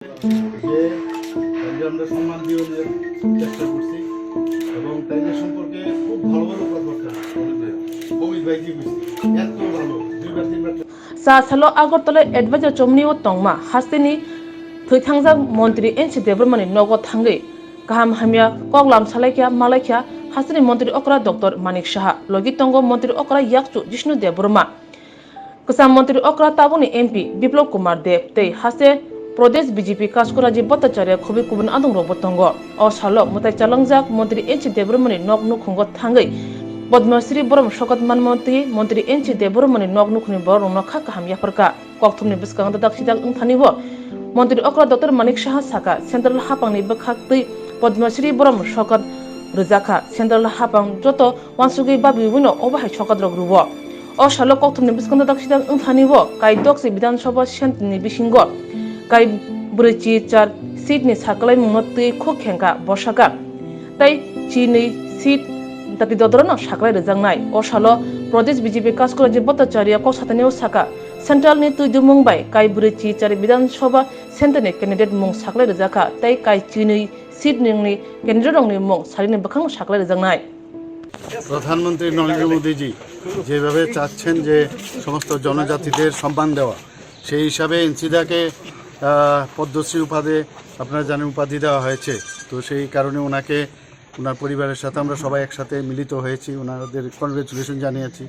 যে তাইলে আমরা সম্মান দিয়ে চেষ্টা করছি এবং তাইলে সম্পর্কে খুব ভালো ভালো কথাবার্তা কবির ভাই কি বুঝছি এত ভালো দুইবার তিনবার sa salo agortole advisor chomni o tongma hasteni thangja মন্ত্রী এনসি দেবরমানি নগদ থাঙ্গে গাহাম হামিয়া কগলাম সালাইকিয়া মালাইকিয়া হাসনি মন্ত্রী অকরা ডক্টর মানিক সাহা লগি তঙ্গ মন্ত্রী অকরা ইয়াকচু জিষ্ণু দেবরমা কসাম মন্ত্রী অকরা তাবুনি এমপি বিপ্লব কুমার দেব তেই হাসে প্রদেশ বিজেপি কাজকরাজি ভট্টাচার্য খুবই কুবুন আদং রবতঙ্গ অ সালো মতাই চালংজাক মন্ত্রী এনসি দেবরমানি নগনু খুঙ্গ থাঙ্গে পদ্মশ্রী বরম শকত মানমন্ত্রী মন্ত্রী এনসি দেবরমানি নগনু খুনি বরং নখা কাহাম ইয়াফরকা কক্থমনি বিস্কাং দাকসিদাক উনথানিব মন্ত্রী অকরা ডক্টর মানিক সাহা সাকা সেন্ট্রাল হাপাংনি বখাক্তৈ পদ্মশ্রী বরম শকত রজাখা সেন্ট্রাল হাপাং যত ওয়ানসুগি বাবি উইনো অবাহাই শকত রগ্রুব অ সালো কক্থমনি বিস্কাং দাকসিদাক উনথানিব কাই দক্সি বিধানসভা সেন্টনি বিসিঙ্গ কাই ব্রৈচি চার সিটনি সাকলাই মুনতৈ খো খেঙ্কা বর্ষাকা তাই চিনি সিট তাতি দদরন সাকলাই রজাংনাই অ সালো প্রদেশ বিজেপি কাজকরাজি ভট্টাচার্য কসাতানিও সাকা central ni tui dumung bai kai burichi chari বিধানসভা সেন্ট্রাল ক্যান্ডিডেট মুং সাকলাই রজাখা তাই কাই চিনি সিট নিংনি কেন্দ্র রংনি মুং সারিনি বখাং সাকলাই রজাংনাই প্রধানমন্ত্রী নরেন্দ্র মোদীজি যেভাবে চাচ্ছেন যে সমস্ত জনজাতিদের সম্মান দেওয়া সেই হিসাবে এনসিদাকে পদ্মশ্রী উপাধি আপনারা জানেন উপাধি দেওয়া হয়েছে তো সেই কারণে ওনাকে ওনার পরিবারের সাথে আমরা সবাই একসাথে মিলিত হয়েছি ওনাদের কনগ্রেচুলেশন জানিয়েছি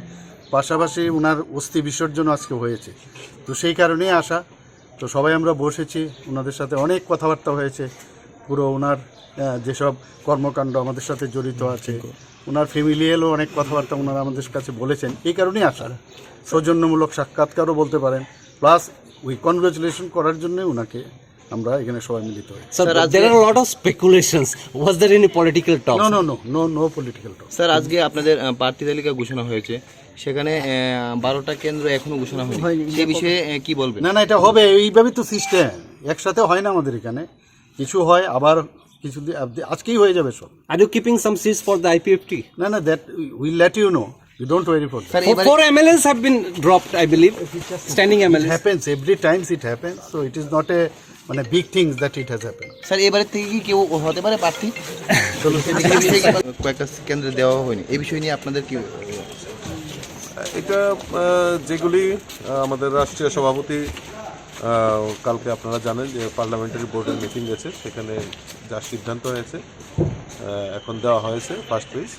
পাশাপাশি ওনার অস্থি বিসর্জন আজকে হয়েছে তো সেই কারণেই আসা তো সবাই আমরা বসেছি ওনাদের সাথে অনেক কথাবার্তা হয়েছে পুরো ওনার যেসব কর্মকাণ্ড আমাদের সাথে জড়িত আছে ওনার ফ্যামিলিয়ালও অনেক কথাবার্তা ওনারা আমাদের কাছে বলেছেন এই কারণেই আসা সৌজন্যমূলক সাক্ষাৎকারও বলতে পারেন প্লাস ওই কনগ্রেচুলেশন করার জন্যই ওনাকে আমরা এখানে সবাই মিলিত হই Sir, there are a lot of speculations. Was there any political talks? No political talk. Sir আজকে আপনাদের প্রার্থী তালিকা ঘোষণা হয়েছে সেখানে 12টা কেন্দ্র এখনো ঘোষণা হয়নি সেই বিষয়ে কি বলবেন না এটা হবে এইভাবেই তো সিস্টেম একসাথে হয় না আমাদের এখানে কিছু হয় আবার কিছু আজকেই হয়ে যাবে সব Are you keeping some seats for the IPFT? না that will let you know you don't worry for that. Four MLAs have been dropped, I believe. Standing It MLAs. happens every times it happens so it is not a মানে big things that it has happened. Sir এবারে থেকে কি কেউ হতে পারে প্রার্থী কয়েকটা কেন্দ্রে দেওয়া হয়নি এই বিষয় নিয়ে আপনাদের কি এটা যেগুলি আমাদের রাষ্ট্রীয় সভাপতি কালকে আপনারা জানেন যে পার্লামেন্টারি বোর্ডের মিটিং গেছে সেখানে যা সিদ্ধান্ত হয়েছে এখন দেওয়া হয়েছে ফার্স্ট পেজ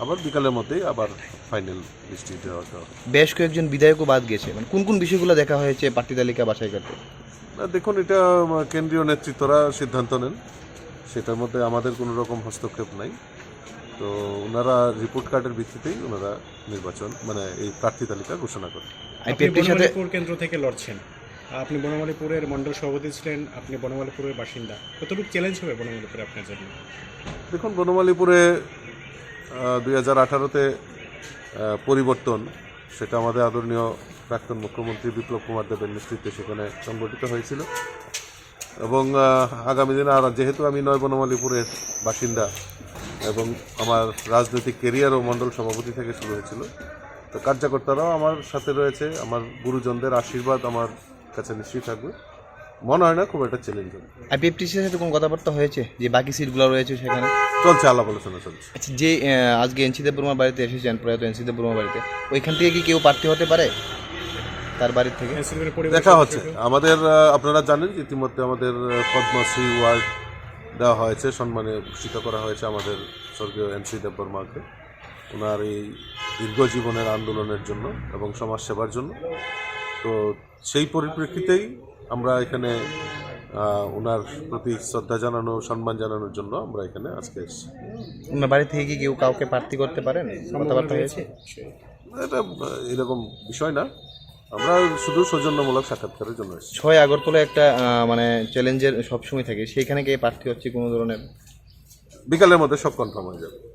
আবার বিকালের মধ্যেই আবার ফাইনাল লিস্টে দেওয়া হবে বেশ কয়েকজন বিধায়কও বাদ গেছে মানে কোন কোন বিষয়গুলো দেখা হয়েছে প্রার্থী তালিকা বাছাই করতে দেখুন এটা কেন্দ্রীয় নেতৃত্বরা সিদ্ধান্ত নেন সেটার মধ্যে আমাদের কোনো রকম হস্তক্ষেপ নাই তো ওনারা রিপোর্ট কার্ডের ভিত্তিতেই ওনারা নির্বাচন মানে এই প্রার্থী তালিকা ঘোষণা করেন আপনি বনমালীপুর কেন্দ্র থেকে লড়ছেন আপনি বনমালীপুরের মণ্ডল সভাপতি ছিলেন আপনি বনমালীপুরের বাসিন্দা কতটুকু চ্যালেঞ্জ হবে বনমালীপুরে আপনার জন্য দেখুন বনমালীপুরে 2018-তে পরিবর্তন সেটা আমাদের আদরণীয় প্রাক্তন মুখ্যমন্ত্রী বিপ্লব কুমার দেবের নেতৃত্বে সেখানে সংগঠিত হয়েছিল এবং আগামী দিনে আর যেহেতু আমি নয় বনমালীপুরের বাসিন্দা এবং আমার রাজনৈতিক কেরিয়ারও মণ্ডল সভাপতি থেকে শুরু হয়েছিল তো কার্যকর্তারাও আমার সাথে রয়েছে আমার গুরুজনদের আশীর্বাদ আমার কাছে নিশ্চয়ই থাকবে মনে হয় না খুব একটা চ্যালেঞ্জ হবে আইপিএফটিসির সাথে কোনো কথাবার্তা হয়েছে যে বাকি সিটগুলো রয়েছে সেখানে চলছে আলাপ আলোচনা চলছে আচ্ছা যে আজকে এনসি দেববর্মার বাড়িতে এসেছেন প্রয়াত এনসি দেববর্মার বাড়িতে ওইখান থেকে কি কেউ প্রার্থী হতে পারে তার বাড়ির থেকে দেখা হচ্ছে আমাদের আপনারা জানেন যে ইতিমধ্যে আমাদের পদ্মশ্রী অ্যাওয়ার্ড দেওয়া হয়েছে সম্মানে ভূষিত করা হয়েছে আমাদের স্বর্গীয় এনসি দেববর্মাকে ওনার এই দীর্ঘ জীবনের আন্দোলনের জন্য এবং সমাজ সেবার জন্য তো সেই পরিপ্রেক্ষিতেই আমরা এখানে ওনার প্রতি শ্রদ্ধা জানানো সম্মান জানানোর জন্য আমরা এখানে আজকে এসেছি ওনার বাড়ি থেকে কি কেউ কাউকে প্রার্থী করতে পারেন কথাবার্তা হয়েছে এটা এরকম বিষয় না আমরা শুধু সৌজন্যমূলক সাক্ষাৎকারের জন্য এসেছি 6 আগরতলা একটা মানে চ্যালেঞ্জের সবসময় থাকে সেইখানে কে প্রার্থী হচ্ছে কোনো ধরনের বিকালের মধ্যে সব কনফার্ম হয়ে যাবে